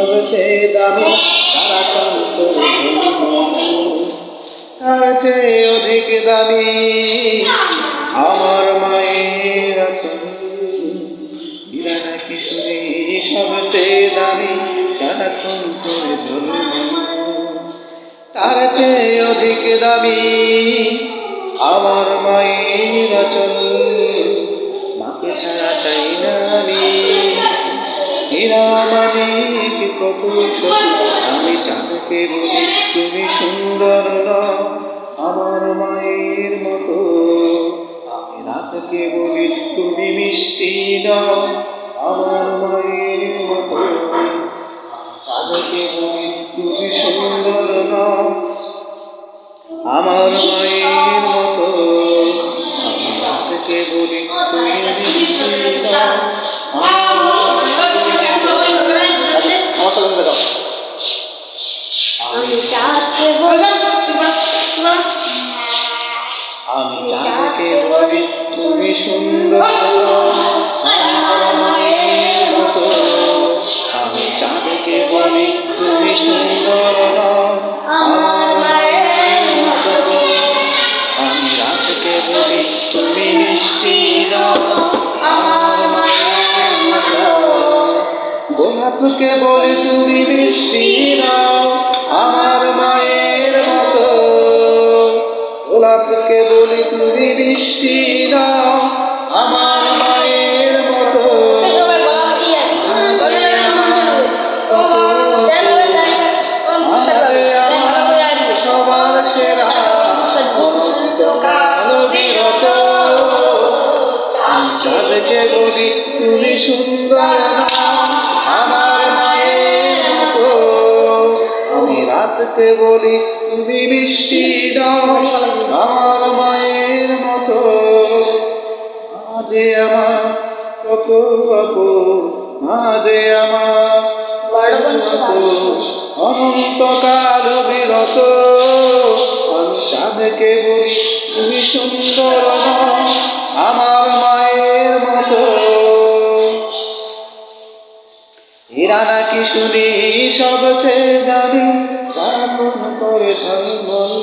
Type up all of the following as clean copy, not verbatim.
সবচেয়ে দামি সারাক্ষণ তোরে ধরি তার চেয়ে অধিক দামি আমার মায়ের আচল হীরা নাকি শুনি সবচেয়ে দামি সারাক্ষণ তোরে ধরি তার চেয়ে অধিক দামি আমার মায়ের আচল মাকে ছাড়া চাই না আমি হীরা মানিক কত আমি চাঁদকে বলি তুমি সুন্দর নও আমার মায়ের মতো আমি রাতকে বলি তুমি মিষ্টি নও আমার মায়ের মতো চাঁদকে বলি তুমি সুন্দর নও আমার মায়ের মতো আমি রাতকে বলি তুমি মিষ্টি নও আমি চাঁদকে বলি তুমি সুন্দর আমার মায়ের মতো আমি চাঁদকে বলি তুমি সুন্দর আমার মায়ের মতো আমি রাতকে বলি তুমি মিষ্টি আমার মায়ের মতো গোলাপকে বলি তুমি মিষ্টি আমার মায়ের মতো গোলাপকে বলি তুমি মিষ্টি নাও আমার মায়ের মতো সবার সেরা কালো বিরত চাঁদকে বলি তুমি সুন্দর নাও আমার মায়ের মতো আমি রাতকে বলি তুমি মিষ্টি নাও আমার মায়ের মতো মাঝে আমার কত মাঝে আমার অনন্তকাল বিরত আমি চাঁদকে বলি তুমি সুন্দর আমার মায়ের মতো হীরা নাকি শুনি সবচেয়ে দামি সারাক্ষণ করে ঝলমল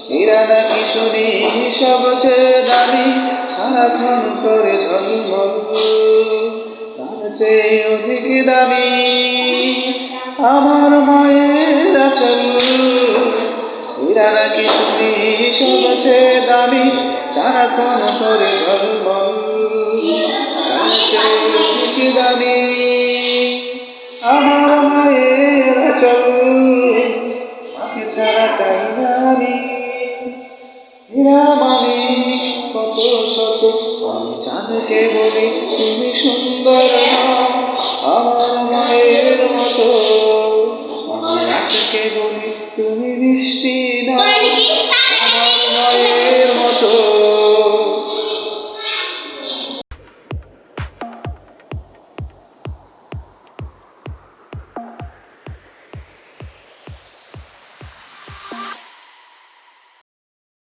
হীরা নাকি শুনি সবচেয়ে দামি সারাক্ষণ করে ঝলমল তার চেয়ে অধিক দামি আমার মায়ের আচল হীরা নাকি শুনি সবচেয়ে দামি সারাক্ষণ করে ঝলমল তার চেয়ে অধিক দামি আমার মায়ের আচল মাকে ছাড়া চাই না আমি হীরা মানিক কত শত আমি চাঁদকে বলি তুমি সুন্দর